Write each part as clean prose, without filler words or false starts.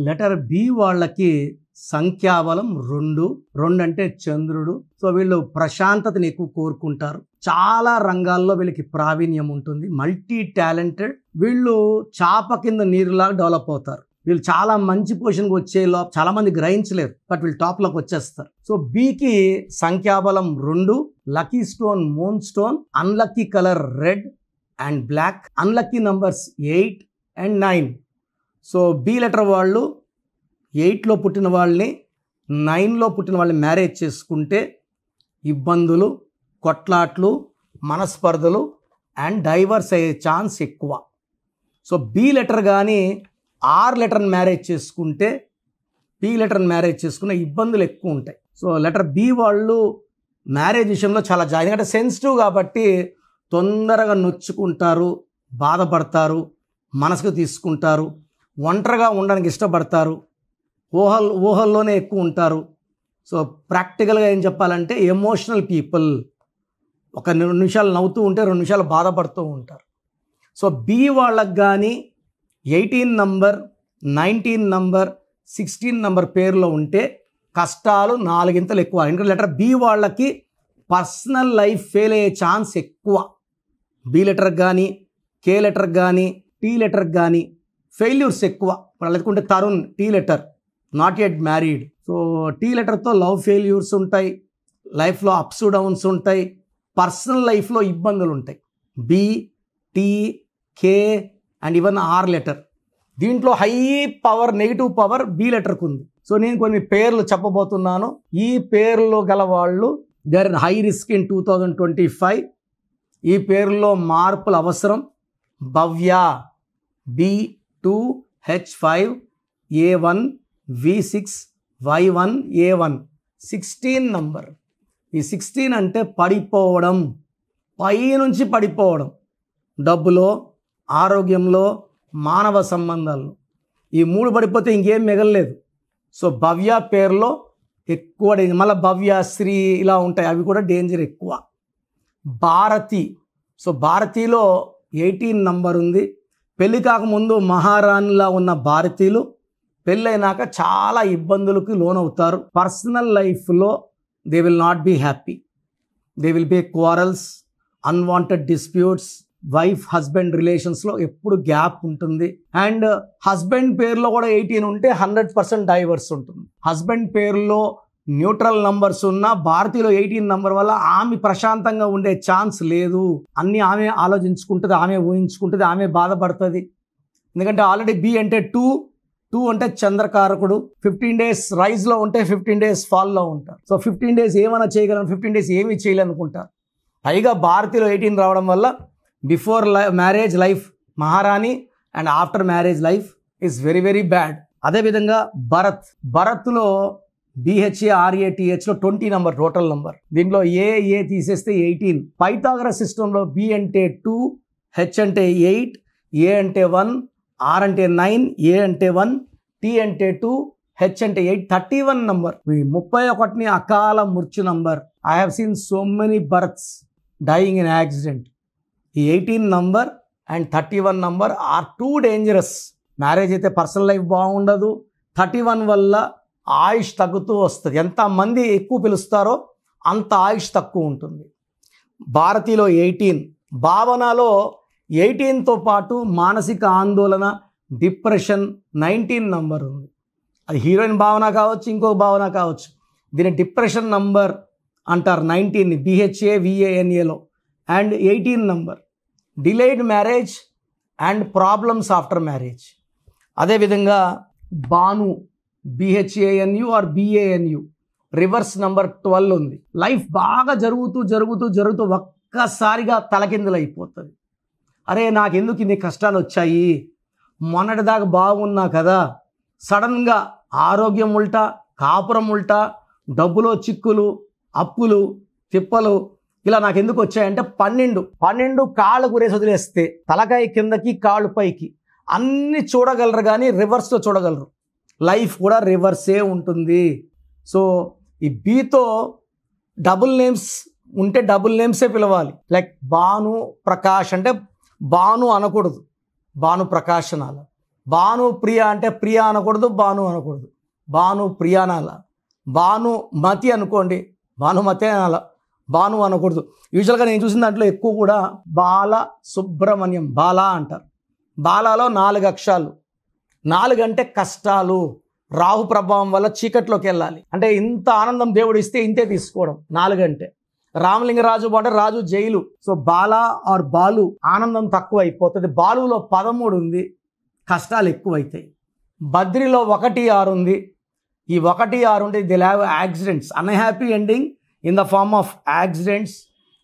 Letter B వాళ్ళకి సంఖ్యాబలం 2. 2 అంటే చంద్రుడు. సో వీళ్ళు ప్రశాంతతని ఎక్కువ కోరుకుంటారు. చాలా రంగాల్లో వీళ్ళకి ప్రావీణ్యం ఉంటుంది. Multi talented. వీళ్ళు చాప కింద నీరులాగా డెవలప్ అవుతారు. వీళ్ళు చాలా మంచి పొజిషన్కి వచ్చేలో చాలా మంది గ్రహించలేరు, బట్ వీళ్ళు టాప్లోకి వచ్చేస్తారు. సో బికి సంఖ్యాబలం 2, lucky stone moon stone, unlucky colour red and black, unlucky numbers 8 and 9. So B letter వాళ్ళు 8లో పుట్టిన వాళ్ళని 9లో పుట్టిన వాళ్ళని మ్యారేజ్ చేసుకుంటే ఇబ్బందులు, కొట్లాట్లు, మనస్పర్ధలు అండ్ డైవర్స్ అయ్యే ఛాన్స్ ఎక్కువ. సో బి లెటర్ కానీ ఆర్ లెటర్ని మ్యారేజ్ చేసుకుంటే పి లెటర్ని మ్యారేజ్ చేసుకున్న ఇబ్బందులు ఎక్కువ ఉంటాయి. సో లెటర్ బి వాళ్ళు మ్యారేజ్ విషయంలో చాలా జాగ్రత్త, ఎందుకంటే సెన్సిటివ్ కాబట్టి తొందరగా నొచ్చుకుంటారు, బాధపడతారు, మనసుకు తీసుకుంటారు, ఒంటరిగా ఉండడానికి ఇష్టపడతారు, ఊహల్లోనే ఎక్కువ ఉంటారు. సో ప్రాక్టికల్గా ఏం చెప్పాలంటే ఎమోషనల్ పీపుల్. ఒక 2 నిమిషాలు నవ్వుతూ ఉంటే 2 నిమిషాలు బాధపడుతూ ఉంటారు. సో బి వాళ్ళకి కానీ 18 నంబర్, 19 నంబర్, 16 నంబర్ పేరులో ఉంటే కష్టాలు 4 ఎక్కువ. ఎందుకంటే లెటర్ బి వాళ్ళకి పర్సనల్ లైఫ్ ఫెయిల్ అయ్యే ఛాన్స్ ఎక్కువ. బి లెటర్ కానీ, కే లెటర్ కానీ, టీ లెటర్ కానీ ఫెయిల్యూర్స్ ఎక్కువ. వాళ్ళకుంటే Tarun T letter not yet married. So T లెటర్తో లవ్ ఫెయిల్యూర్స్ ఉంటాయి, లైఫ్లో అప్స్ డౌన్స్ ఉంటాయి, పర్సనల్ లైఫ్లో ఇబ్బందులు ఉంటాయి. B, T, K and even R letter. దీంట్లో high power, negative power B లెటర్కి ఉంది. సో నేను కొన్ని పేర్లు చెప్పబోతున్నాను. ఈ పేర్లో గల వాళ్ళు దేర్ హై రిస్క్ ఇన్ 2025. ఈ పేర్లో మార్పులు అవసరం. భవ్య B2 H5 A1 V6 Y1 A1 16 number. ఈ 16 అంటే పడిపోవడం, పైనుంచి పడిపోవడం, డబ్బులో, ఆరోగ్యంలో, మానవ సంబంధాల్లో. ఈ 3 పడిపోతే ఇంకేం మిగలలేదు. సో భవ్య పేరులో ఎక్కువ డేంజర్. మళ్ళీ భవ్య, శ్రీ ఇలా ఉంటాయి, అవి కూడా డేంజర్ ఎక్కువ. భారతి. సో భారతిలో 18 నంబర్ ఉంది. పెళ్ళి కాకముందు మహారాణిలా ఉన్న భారతీయులు పెళ్ళైనాక చాలా ఇబ్బందులకు లోనవుతారు. పర్సనల్ లైఫ్లో they will not be happy. They will be quarrels, unwanted disputes, wife husband రిలేషన్స్లో ఎప్పుడు గ్యాప్ ఉంటుంది. అండ్ హస్బెండ్ పేరులో కూడా 18 ఉంటే 100% డైవర్స్ ఉంటుంది. హస్బెండ్ పేరులో న్యూట్రల్ నంబర్స్ ఉన్న భారతీయులో 18 నంబర్ వల్ల ఆమె ప్రశాంతంగా ఉండే ఛాన్స్ లేదు. అన్నీ ఆమె ఆలోచించుకుంటుంది, ఆమె ఊహించుకుంటుంది, ఆమె బాధపడుతుంది. ఎందుకంటే ఆల్రెడీ బి అంటే 2 అంటే చంద్రకారకుడు. 15 days రైజ్లో ఉంటే 15 days ఫాల్లో ఉంటారు. సో 15 days ఏమైనా చేయగలను, 15 days ఏమీ చేయాలనుకుంటారు. పైగా భారతీయులో 18 రావడం వల్ల బిఫోర్ మ్యారేజ్ లైఫ్ మహారాణి and after marriage life is very very bad. అదేవిధంగా భరత్లో BHARATHలో 20 నంబర్ టోటల్ నంబర్. దీంట్లో ఏ తీసేస్తే 18. పైథాగరస్ సిస్టంలో బి అంటే 2, హెచ్ అంటే 8, ఏ అంటే 1, ఆర్ అంటే 9, ఏ అంటే 1, టీ అంటే 2, హెచ్ అంటే 8. 31 నంబర్. ఈ 31ని అకాల మృత్యు number. I have seen so many births dying in accident. ఈ 18 number and 31 number are too dangerous. Marriage అయితే పర్సనల్ లైఫ్ బాగుండదు. 31 వల్ల ఆయుష్ తగ్గుతూ వస్తుంది. ఎంతమంది ఎక్కువ పిలుస్తారో అంత ఆయుష్ తక్కువ ఉంటుంది. భారతీలో 18. భావనలో 18తో పాటు మానసిక ఆందోళన, డిప్రెషన్ 19 నంబర్ ఉంది. అది హీరోయిన్ భావన కావచ్చు, ఇంకొక భావన కావచ్చు. దీని డిప్రెషన్ నంబర్ అంటారు 19ని BHAVANAలో. And 18 number delayed marriage and problems after marriage. అదేవిధంగా Bhanu BHANU or BANU reverse number 12 ఉంది. లైఫ్ బాగా జరుగుతూ ఒక్కసారిగా తలకిందులు అయిపోతుంది. అరే నాకెందుకు ఇన్ని కష్టాలు వచ్చాయి, మొన్నటిదాకా బాగున్నా కదా, సడన్గా ఆరోగ్యం ఉల్టా, కాపురం ఉల్టా, డబ్బులో చిక్కులు, అప్పులు, తిప్పలు, ఇలా నాకెందుకు వచ్చాయంటే 12 కాళ్ళు గురేసి వదిలేస్తే తలకాయ కిందకి కాళ్ళు పైకి అన్నీ చూడగలరు, కానీ రివర్స్లో చూడగలరు. లైఫ్ కూడా రివర్సే ఉంటుంది. సో ఈ బీతో డబుల్ నేమ్స్ ఉంటే డబుల్ నేమ్సే పిలవాలి. లైక్ భాను ప్రకాష్ అంటే భాను అనకూడదు, భాను ప్రకాష్ అనాలి. భాను ప్రియ అంటే ప్రియ అనకూడదు, భాను అనకూడదు, భాను ప్రియ అనాల. భానుమతి అనుకోండి, భానుమతి అనాల, భాను అనకూడదు. యూజువల్గా నేను చూసిన దాంట్లో ఎక్కువ కూడా బాల సుబ్రహ్మణ్యం, బాలా అంటారు. బాలాలో 4 అక్షరాలు. 4 అంటే కష్టాలు, రాహు ప్రభావం వల్ల చీకట్లోకి వెళ్ళాలి. అంటే ఇంత ఆనందం దేవుడు ఇస్తే ఇంతే తీసుకోవడం 4 అంటే. రామలింగరాజు అంటే Raju jail. So Bala or Balu ఆనందం తక్కువ అయిపోతుంది. బాలులో 13 ఉంది, కష్టాలు ఎక్కువైతాయి. బద్రిలో 1, 6 ఉంది. ఈ 1, 6 ఉంటే they have accidents, unhappy ending in the form of accidents.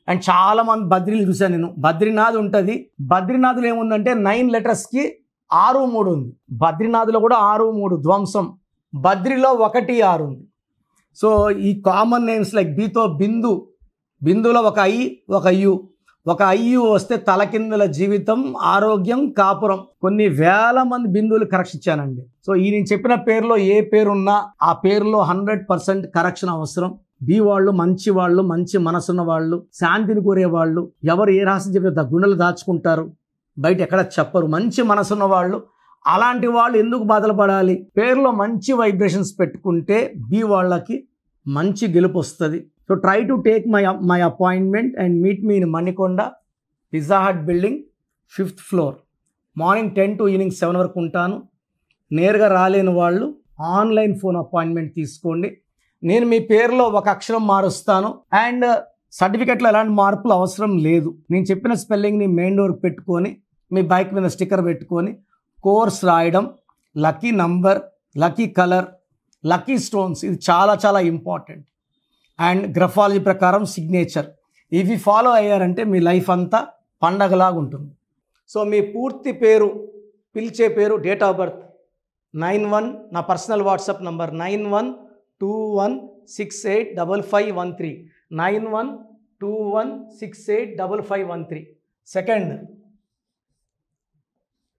And చాలామంది బద్రీలు చూశాను నేను. బద్రీనాథ్ ఉంటుంది. బద్రీనాథ్లో ఏముందంటే 9 లెటర్స్కి 6, 3 ఉంది. బద్రీనాథ్లో కూడా 6, 3 ధ్వంసం. బద్రిలో 1, 6 ఉంది. సో ఈ కామన్ నేమ్స్ లైక్ బీతో బిందు, బిందులో ఒక ఐ, ఒక యు. ఒక అయ్యు వస్తే తలకిందుల జీవితం, ఆరోగ్యం, కాపురం. కొన్ని వేల మంది బిందువులు కరెక్షన్ ఇచ్చానండి. సో ఈ నేను చెప్పిన పేరులో ఏ పేరున్నా ఆ పేరులో 100% కరెక్షన్ అవసరం. బి వాళ్ళు మంచి వాళ్ళు, మంచి మనసున్న వాళ్ళు, శాంతిని కోరే వాళ్ళు, ఎవరు ఏ రహస్యం చెప్పిన గుండెలు దాచుకుంటారు, బయట ఎక్కడ చెప్పరు, మంచి మనసున్న వాళ్ళు. అలాంటి వాళ్ళు ఎందుకు బాధలు పడాలి? పేరులో మంచి వైబ్రేషన్స్ పెట్టుకుంటే బి వాళ్ళకి మంచి గెలుపు వస్తుంది. So try to take my appointment and meet me in Manikonda, pizza hut building, 5th floor. Morning 10 to evening 7 వరకు ఉంటాను. నేరుగా రాలేని వాళ్ళు ఆన్లైన్ ఫోన్ అపాయింట్మెంట్ తీసుకోండి. నేను మీ పేరులో ఒక అక్షరం మారుస్తాను. అండ్ సర్టిఫికెట్లో ఎలాంటి మార్పులు అవసరం లేదు. నేను చెప్పిన స్పెల్లింగ్ని మెయిన్ డోర్కి పెట్టుకొని, మీ బైక్ మీద స్టిక్కర్ పెట్టుకొని, కోర్స్ రాయడం, lucky number, lucky colour, lucky stones, ఇది చాలా చాలా ఇంపార్టెంట్. అండ్ గ్రఫాలజీ ప్రకారం సిగ్నేచర్, ఇవి ఫాలో అయ్యారంటే మీ లైఫ్ అంతా పండగలాగా ఉంటుంది. సో మీ పూర్తి పేరు, పిలిచే పేరు, డేట్ ఆఫ్ బర్త్ 91, నా పర్సనల్ వాట్సాప్ నంబర్ 9121685513, 9121685513. సెకండ్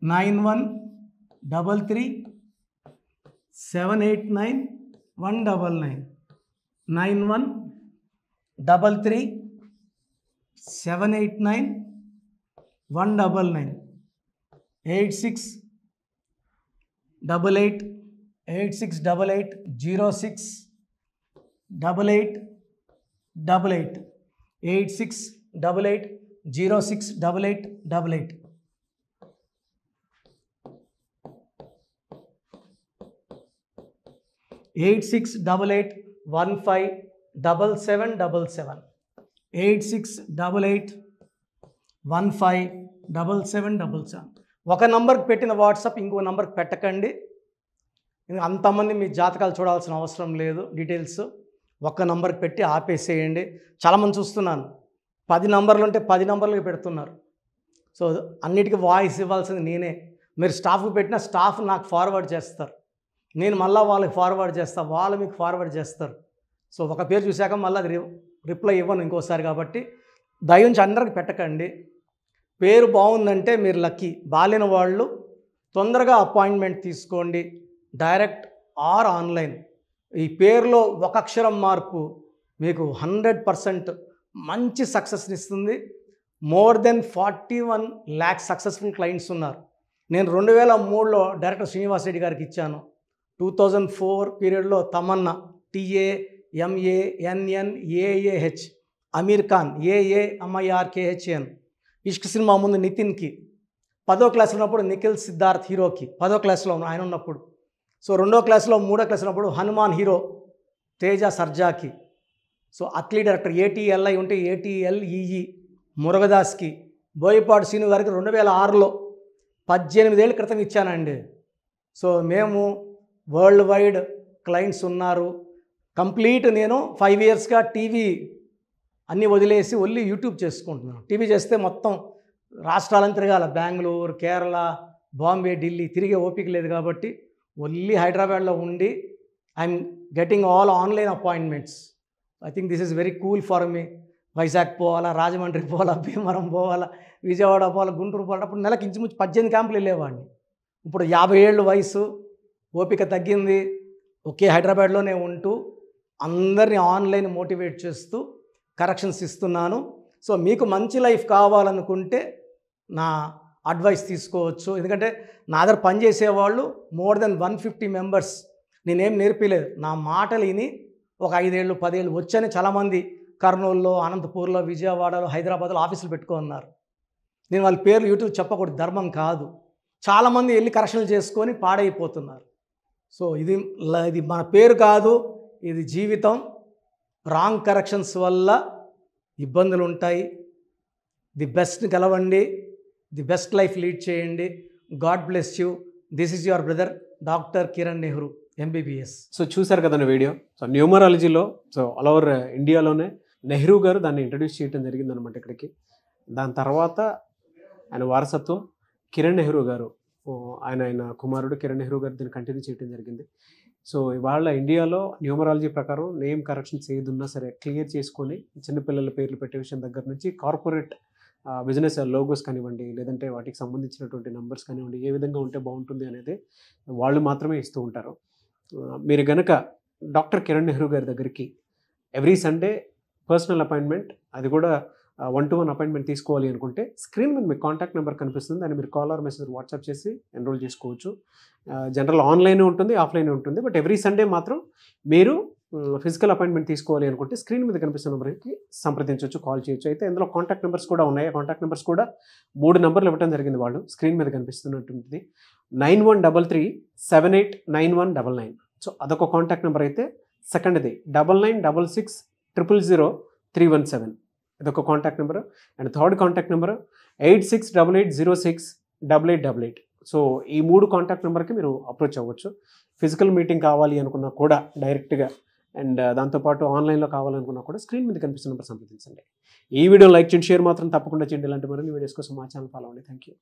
9133789199, 9133789199, 868886880688, 8688068888. 8688157777, 8688157777. ఒక నంబర్కి పెట్టిన వాట్సాప్ ఇంకో నంబర్కి పెట్టకండి. అంతమంది మీ జాతకాలు చూడాల్సిన అవసరం లేదు. డీటెయిల్స్ ఒక్క నంబర్కి పెట్టి ఆపేసేయండి. చాలామంది చూస్తున్నాను 10 నంబర్లు ఉంటే 10 నంబర్లకి పెడుతున్నారు. సో అన్నిటికీ వాయిస్ ఇవ్వాల్సింది నేనే. మీరు స్టాఫ్కి పెట్టిన స్టాఫ్ నాకు ఫార్వర్డ్ చేస్తారు, నేను మళ్ళీ వాళ్ళకి ఫార్వర్డ్ చేస్తాను, వాళ్ళు మీకు ఫార్వర్డ్ చేస్తారు. సో ఒక పేరు చూశాక మళ్ళీ అది రిప్లై ఇవ్వను ఇంకోసారి. కాబట్టి దయించి అందరికి పెట్టకండి. పేరు బాగుందంటే మీరు లక్కీ. బాలేని వాళ్ళు తొందరగా అపాయింట్మెంట్ తీసుకోండి, డైరెక్ట్ ఆర్ ఆన్లైన్. ఈ పేరులో ఒక అక్షరం మార్పు మీకు 100% మంచి సక్సెస్ని ఇస్తుంది. More than 41 lakh successful clients ఉన్నారు. నేను 2003లో డైరెక్టర్ శ్రీనివాస్ రెడ్డి గారికి ఇచ్చాను. 2004 పీరియడ్లో తమన్నా, TAMANNAAH, అమీర్ ఖాన్, AAMIRKHAN, ఇష్క్ సినిమా ముందు నితిన్కి, 10వ క్లాస్లో ఉన్నప్పుడు నిఖిల్ సిద్ధార్థ్ హీరోకి, 10వ క్లాస్లో ఆయన ఉన్నప్పుడు. సో 2వ క్లాస్లో 3వ క్లాస్ ఉన్నప్పుడు హనుమాన్ హీరో తేజ సర్జాకి. సో అట్లీ డైరెక్టర్ ATLI ఉంటే ATLEE మురుగదాస్కి, బోయపాటి శ్రీను గారికి 2006లో 18 ఏళ్ళ క్రితం ఇచ్చానండి. సో మేము వరల్డ్ వైడ్ క్లయింట్స్ ఉన్నారు. కంప్లీట్ నేను 5 yearsగా టీవీ అన్నీ వదిలేసి ఓన్లీ యూట్యూబ్ చేసుకుంటున్నాను. టీవీ చేస్తే మొత్తం రాష్ట్రాలను తిరగాల, బెంగళూరు, కేరళ, బాంబే, ఢిల్లీ తిరిగే ఓపిక లేదు. కాబట్టి ఓన్లీ హైదరాబాద్లో ఉండి I'm getting all online appointments. I think this is very cool for me. Vizag పోవాలా, రాజమండ్రి పోవాలా, భీమవరం పోవాలా, విజయవాడ పోవాలా, గుంటూరు పోవాలా. అప్పుడు నెలకి ఇంచుమించు 18 క్యాంపులు వెళ్ళేవాడిని. ఇప్పుడు 50 ఏళ్ళు వయసు, ఓపిక తగ్గింది. ఒకే హైదరాబాద్లోనే ఉంటూ అందరినీ ఆన్లైన్ మోటివేట్ చేస్తూ కరెక్షన్స్ ఇస్తున్నాను. సో మీకు మంచి లైఫ్ కావాలనుకుంటే నా అడ్వైస్ తీసుకోవచ్చు. ఎందుకంటే నా దగ్గర పనిచేసేవాళ్ళు మోర్ దెన్ 150 మెంబర్స్. నేనేం నేర్పిలేదు, నా మాటలు విని ఒక 5 ఏళ్ళు 10 ఏళ్ళు వచ్చని చాలామంది కర్నూలులో, అనంతపూర్లో, విజయవాడలో, హైదరాబాద్లో ఆఫీసులు పెట్టుకున్నారు. నేను వాళ్ళ పేర్లు యూట్యూబ్ చెప్పకూడదు, ధర్మం కాదు. చాలామంది వెళ్ళి కరెక్షన్లు చేసుకొని పాడైపోతున్నారు. సో ఇది మన పేరు కాదు, ఇది జీవితం. రాంగ్ కరెక్షన్స్ వల్ల ఇబ్బందులు ఉంటాయి. ది బెస్ట్ని గెలవండి, ది బెస్ట్ లైఫ్ లీడ్ చేయండి. God bless you. This is your brother doctor Kiran Nehru, MBBS. So చూసారు కదా వీడియో. సో న్యూమరాలజీలో ఆల్ ఓవర్ ఇండియాలోనే నెహ్రూ గారు దాన్ని ఇంట్రడ్యూస్ చేయడం జరిగిందనమాట ఇక్కడికి. దాని తర్వాత ఆయన వారసత్వం కిరణ్ నెహ్రూ గారు, ఆయన కుమారుడు కిరణ్ నెహ్రూ గారు దీన్ని కంటిన్యూ చేయడం జరిగింది. సో ఇవాళ ఇండియాలో న్యూమరాలజీ ప్రకారం నేమ్ కరెక్షన్స్ ఏదున్నా సరే క్లియర్ చేసుకొని చిన్నపిల్లల పేర్లు పెట్టే విషయం దగ్గర నుంచి కార్పొరేట్ బిజినెస్ లోగోస్ కానివ్వండి, లేదంటే వాటికి సంబంధించినటువంటి నెంబర్స్ కానివ్వండి, ఏ విధంగా ఉంటే బాగుంటుంది అనేది వాళ్ళు మాత్రమే ఇస్తూ ఉంటారు. మీరు కనుక డాక్టర్ కిరణ్ నెహ్రూ గారి దగ్గరికి ఎవ్రీ సండే పర్సనల్ అపాయింట్మెంట్, అది కూడా 1-to-1 అపాయింట్మెంట్ తీసుకోవాలి అనుకుంటే స్క్రీన్ మీద మీకు కాంటాక్ట్ నెంబర్ కనిపిస్తుంది, దాన్ని మీరు కాల్ ఆర్ మెసేజ్ వాట్సాప్ చేసి ఎన్రోల్ చేసుకోవచ్చు. జనరల్ ఆన్లైన్ ఉంటుంది, ఆఫ్లైన్ ఉంటుంది. బట్ ఎవ్రీ సండే మాత్రం మీరు ఫిజికల్ అపాయింట్మెంట్ తీసుకోవాలి అనుకుంటే స్క్రీన్ మీద కనిపిస్తున్న నెంబర్కి సంప్రదించవచ్చు, కాల్ చేయొచ్చు. అయితే ఇందులో కాంటాక్ట్ నెంబర్స్ కూడా ఉన్నాయి. ఆ కాంటాక్ట్ నెంబర్స్ కూడా 3 నెంబర్లు ఇవ్వడం జరిగింది వాళ్ళు. స్క్రీన్ మీద కనిపిస్తున్నటువంటిది 9133789199. సో అదొక కాంటాక్ట్ నెంబర్ అయితే. సెకండ్ది 9966000317, ఇదొక contact number. And third contact number 8688068888. So ఈ 3 కాంటాక్ట్ నెంబర్కి మీరు అప్రోచ్ అవ్వచ్చు. ఫిజికల్ మీటింగ్ కావాలి అనుకున్నా కూడా డైరెక్ట్గా, అండ్ దాంతోపాటు ఆన్లైన్లో కావాలనుకున్నా కూడా స్క్రీన్ మీద కనిపిస్తున్న నెంబర్ సంప్రదించండి. ఈ వీడియో లైక్ చేయండి, షేర్ మాత్రం తప్పకుండా చేయండి. ఇలాంటి మరిన్ని వీడియోస్ కోసం మా ఛానల్ ఫాలో అవ్వండి. Thank you.